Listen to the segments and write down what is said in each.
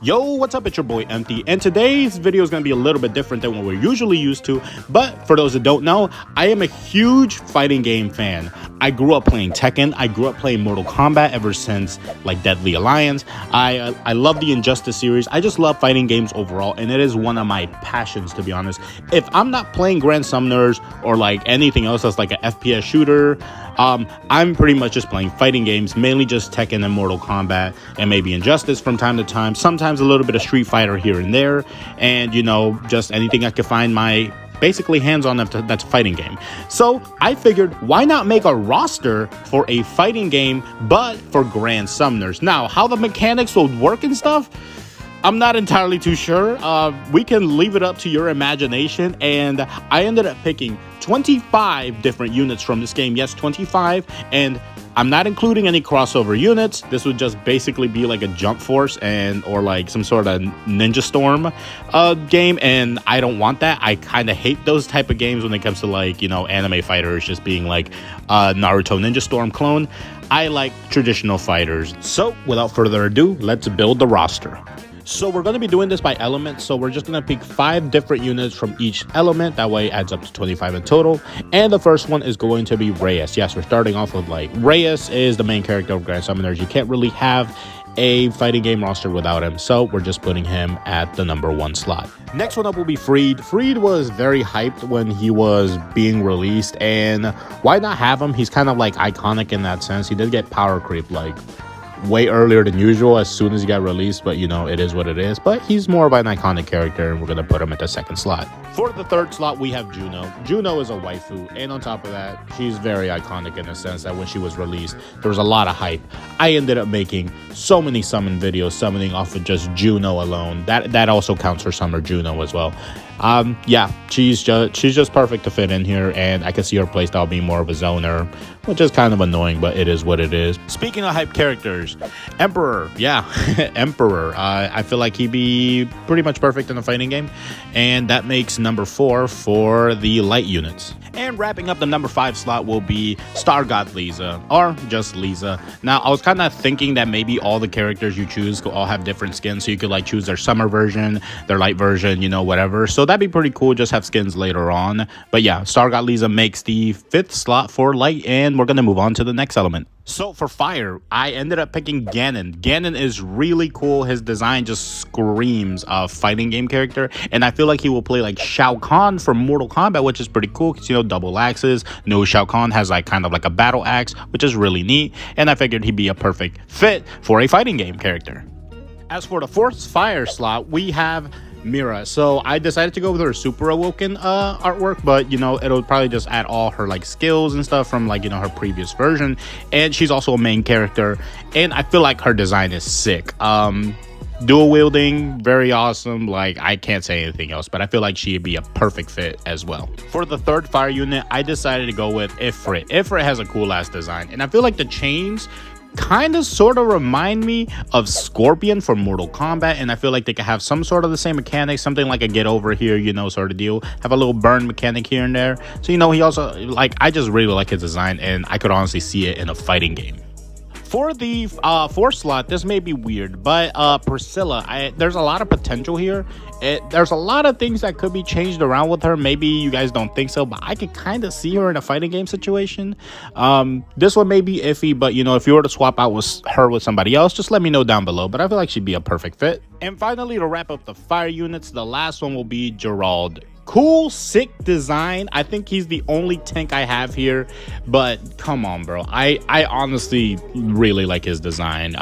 Yo, what's up? It's your boy Empty, and today's video is going to be a little bit different than what we're usually used to. But for those that don't know, I am a huge fighting game fan. I grew up playing Tekken. I grew up playing Mortal Kombat ever since like Deadly Alliance. I love the Injustice series. I just love fighting games overall, and it is one of my passions, to be honest. If I'm not playing Grand Summoners or like anything else that's like an FPS shooter, I'm pretty much just playing fighting games, mainly just Tekken and Mortal Kombat, and maybe Injustice from time to time. Sometimes a little bit of Street Fighter here and there, and you know, just anything I could find my basically hands on that's a fighting game. So I figured, why not make a roster for a fighting game, but for Grand Summoners? Now, how the mechanics will work and stuff, I'm not entirely too sure. We can leave it up to your imagination, and I ended up picking 25 different units from this game. Yes, 25, and I'm not including any crossover units. This would just basically be like a Jump Force or like some sort of Ninja Storm game, and I don't want that. I kind of hate those type of games when it comes to like, you know, anime fighters just being like Naruto Ninja Storm clone. I like traditional fighters. So without further ado, let's build the roster. So we're going to be doing this by element, so we're just going to pick 5 different units from each element. That way it adds up to 25 in total. And the first one is going to be Reyes. Yes, we're starting off with like Reyes is the main character of Grand Summoners. You can't really have a fighting game roster without him, so we're just putting him at the number 1 slot. Next one up will be Freed. Freed was very hyped when he was being released, and why not have him? He's kind of like iconic in that sense. He did get power creep like way earlier than usual as soon as he got released, but you know, it is what it is. But he's more of an iconic character, and we're gonna put him at the 2nd slot. For the 3rd slot, we have Juno. Juno is a waifu, and on top of that, she's very iconic in the sense that when she was released, there was a lot of hype. I ended up making so many summon videos summoning off of just Juno alone. That also counts for Summer Juno as well. Yeah, she's just perfect to fit in here, and I can see her playstyle being more of a zoner, which is kind of annoying, but it is what it is. Speaking of hype characters, Emperor. Yeah, Emperor. I feel like he'd be pretty much perfect in a fighting game, and that makes number 4 for the light units. And wrapping up the number 5 slot will be Star God Lisa, or just Lisa. Now, I was kind of thinking that maybe all the characters you choose could all have different skins, so you could like choose their summer version, their light version, you know, whatever. So that'd be pretty cool, just have skins later on. But yeah, Star God Lisa makes the 5th slot for light, and we're gonna move on to the next element. So for fire, I ended up picking Ganon. Ganon is really cool. His design just screams a fighting game character, and I feel like he will play like Shao Kahn from Mortal Kombat, which is pretty cool because, you know, double axes. No, Shao Kahn has like kind of like a battle axe, which is really neat, and I figured he'd be a perfect fit for a fighting game character. As for the 4th fire slot, we have Mira. So I decided to go with her Super Awoken artwork, but you know, it'll probably just add all her like skills and stuff from like, you know, her previous version, and she's also a main character, and I feel like her design is sick. Dual wielding, very awesome. Like, I can't say anything else, but I feel like she'd be a perfect fit as well. For the 3rd fire unit, I decided to go with Ifrit. Ifrit has a cool ass design, and I feel like the chains kind of sort of remind me of Scorpion from Mortal Kombat, and I feel like they could have some sort of the same mechanics, something like a get over here, you know, sort of deal, have a little burn mechanic here and there. So, you know, he also, like, I just really like his design, and I could honestly see it in a fighting game. For the 4th slot, this may be weird, but Priscilla, there's a lot of potential here. There's a lot of things that could be changed around with her. Maybe you guys don't think so, but I could kind of see her in a fighting game situation. This one may be iffy, but you know, if you were to swap out with her with somebody else, just let me know down below. But I feel like she'd be a perfect fit. And finally, to wrap up the fire units, the last one will be Gerald. Cool, sick design. I think he's the only tank I have here, but come on, bro. I honestly really like his design.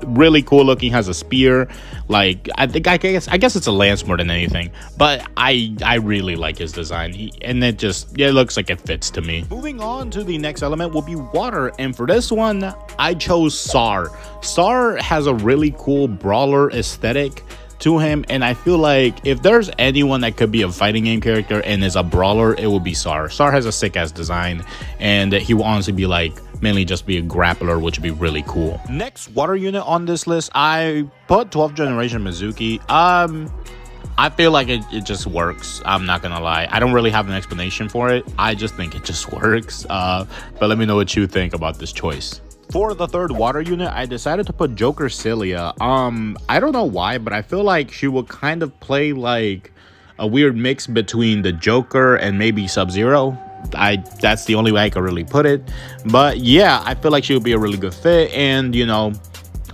Really cool looking, has a spear. Like, I guess it's a lance more than anything, but I really like his design. And it looks like it fits to me. Moving on to the next element will be water, and for this one, I chose Sar. Sar has a really cool brawler aesthetic to him, and I feel like if there's anyone that could be a fighting game character and is a brawler, it would be Sar. Sar has a sick ass design, and he will honestly be like mainly just be a grappler, which would be really cool. Next water unit on this list, I put 12th generation Mizuki. I feel like it just works. I'm not gonna lie, I don't really have an explanation for it. I just think it just works. But let me know what you think about this choice. For the third water unit, I decided to put Joker Cilia. I don't know why, but I feel like she will kind of play like a weird mix between the Joker and maybe Sub-Zero. That's the only way I could really put it. But yeah, I feel like she would be a really good fit, and you know,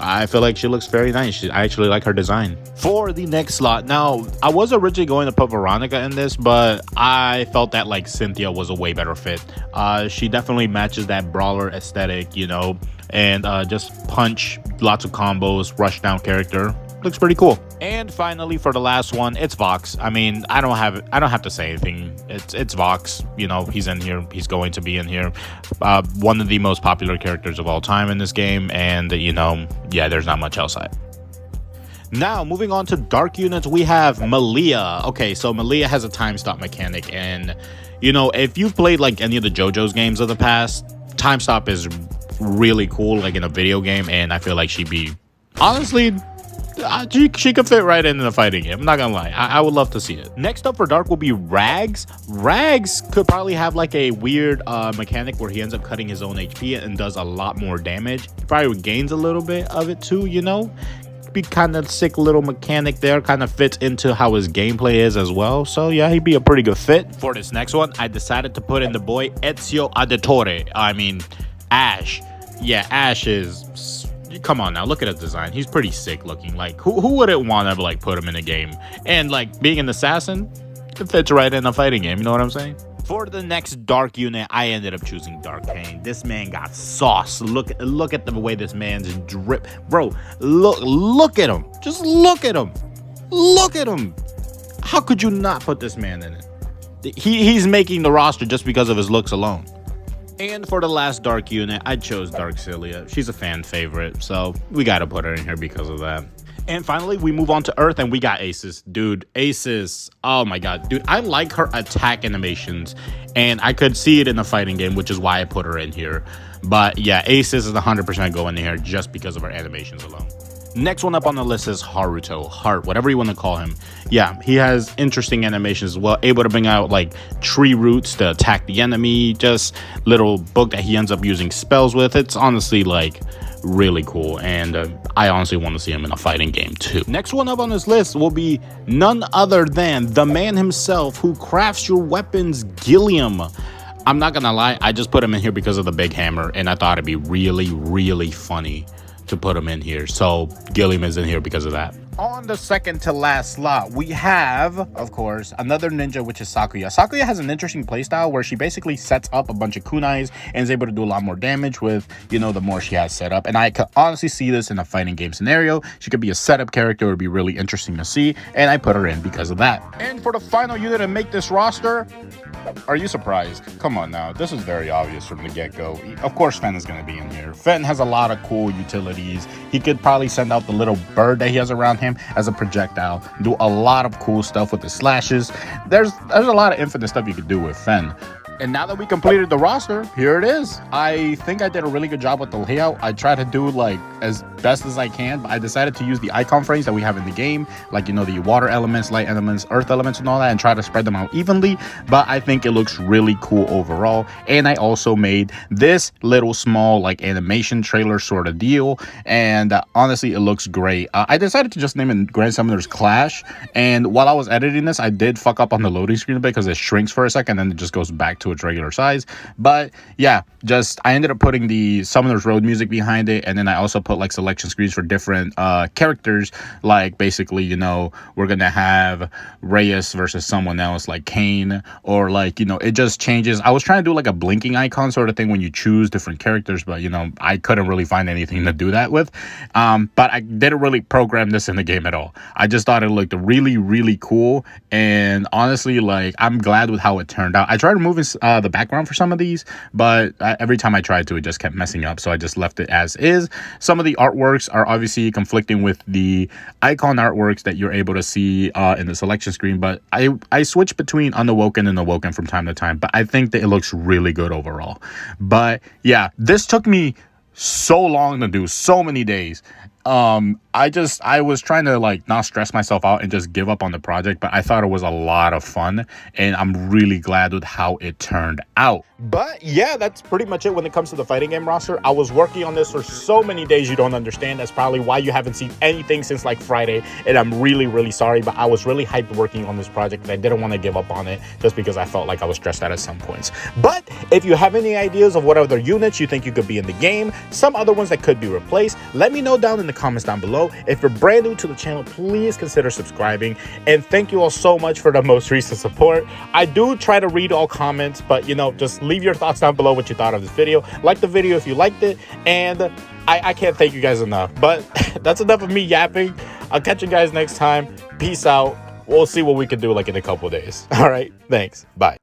I feel like she looks very nice. I actually like her design. For the next slot, now, I was originally going to put Veronica in this, but I felt that like Cynthia was a way better fit. She definitely matches that brawler aesthetic, you know, and just punch, lots of combos, rush down character. Looks pretty cool. And finally, for the last one, it's Vox. I mean, I don't have to say anything. It's Vox. You know, he's in here. He's going to be in here. One of the most popular characters of all time in this game, and you know, yeah, there's not much else. Now, moving on to dark units, we have Malia. Okay, so Malia has a time stop mechanic, and you know, if you've played like any of the JoJo's games of the past, time stop is really cool, like in a video game, and I feel like she'd be honestly. She could fit right in a fighting game. I'm not gonna lie. I would love to see it. Next up for Dark will be Rags. Rags could probably have like a weird mechanic where he ends up cutting his own HP and does a lot more damage. He probably gains a little bit of it too, you know? Be kind of sick little mechanic there. Kind of fits into how his gameplay is as well. So yeah, he'd be a pretty good fit. For this next one, I decided to put in the boy Ezio Auditore. I mean, Ash. Yeah, Ash is... Come on now, look at his design. He's pretty sick looking. Like, who wouldn't want to like put him in a game? And like being an assassin, it fits right in a fighting game. You know what I'm saying? For the next dark unit, I ended up choosing Dark Pain. This man got sauce. Look at the way this man's drip, bro. Look at him. Just look at him. Look at him. How could you not put this man in it? He's making the roster just because of his looks alone. And for the last dark unit, I chose Dark Cilia. She's a fan favorite, so we gotta put her in here because of that. And finally, we move on to Earth, and we got Aces. Dude, Aces, oh my god. Dude, I like her attack animations, and I could see it in a fighting game, which is why I put her in here. But yeah, Aces is 100% going in here just because of her animations alone. Next one up on the list is Haruto, Heart, whatever you want to call him. Yeah, he has interesting animations as well, able to bring out like tree roots to attack the enemy, just little book that he ends up using spells with. It's honestly like really cool, and I honestly want to see him in a fighting game too. Next one up on this list will be none other than the man himself who crafts your weapons, Gilliam. I'm not gonna lie, I just put him in here because of the big hammer, and I thought it'd be really funny to put him in here. So Gilliam is in here because of that. On the second to last slot, we have, of course, another ninja, which is Sakuya. Sakuya has an interesting playstyle where she basically sets up a bunch of kunais and is able to do a lot more damage with, you know, the more she has set up. And I could honestly see this in a fighting game scenario. She could be a setup character. It would be really interesting to see, and I put her in because of that. And for the final unit to make this roster, are you surprised? Come on now, this is very obvious from the get-go. Of course Fen is going to be in here. Fen has a lot of cool utilities. He could probably send out the little bird that he has around him as a projectile, do a lot of cool stuff with the slashes. There's a lot of infinite stuff you could do with Fen. And now that we completed the roster, here it is. I think I did a really good job with the layout. I tried to do like as best as I can, but I decided to use the icon frames that we have in the game, like, you know, the water elements, light elements, earth elements, and all that, and try to spread them out evenly. But I think it looks really cool overall. And I also made this little small like animation trailer sort of deal, and honestly, it looks great. I decided to just name it Grand Summoner's Clash, and while I was editing this, I did fuck up on the loading screen a bit because it shrinks for a second and then it just goes back to its regular size. But yeah, just I ended up putting the Summoner's Road music behind it, and then I also put like selection screens for different characters, like basically, you know, we're gonna have Reyes versus someone else like Kane, or like, you know, it just changes. I was trying to do like a blinking icon sort of thing when you choose different characters, but you know, I couldn't really find anything to do that with. But I didn't really program this in the game at all. I just thought it looked really cool, and honestly, like, I'm glad with how it turned out. I tried removing the background for some of these, but every time I tried to, it just kept messing up, so I just left it as is. Some of the artworks are obviously conflicting with the icon artworks that you're able to see in the selection screen, but I switch between Unawoken and Awoken from time to time, but I think that it looks really good overall. But yeah, this took me so long to do, so many days. I was trying to like not stress myself out and just give up on the project, but I thought it was a lot of fun, and I'm really glad with how it turned out. But yeah, that's pretty much it when it comes to the fighting game roster. I was working on this for so many days you don't understand. That's probably why you haven't seen anything since like Friday, and I'm really sorry, but I was really hyped working on this project and I didn't want to give up on it just because I felt like I was stressed out at some points. But if you have any ideas of what other units you think you could be in the game, some other ones that could be replaced, let me know down in the comments down below. If you're brand new to the channel, please consider subscribing, and thank you all so much for the most recent support. I do try to read all comments, but you know, just leave your thoughts down below what you thought of this video. Like the video if you liked it, and I can't thank you guys enough. But that's enough of me yapping. I'll catch you guys next time. Peace out. We'll see what we can do like in a couple days. All right, thanks. Bye.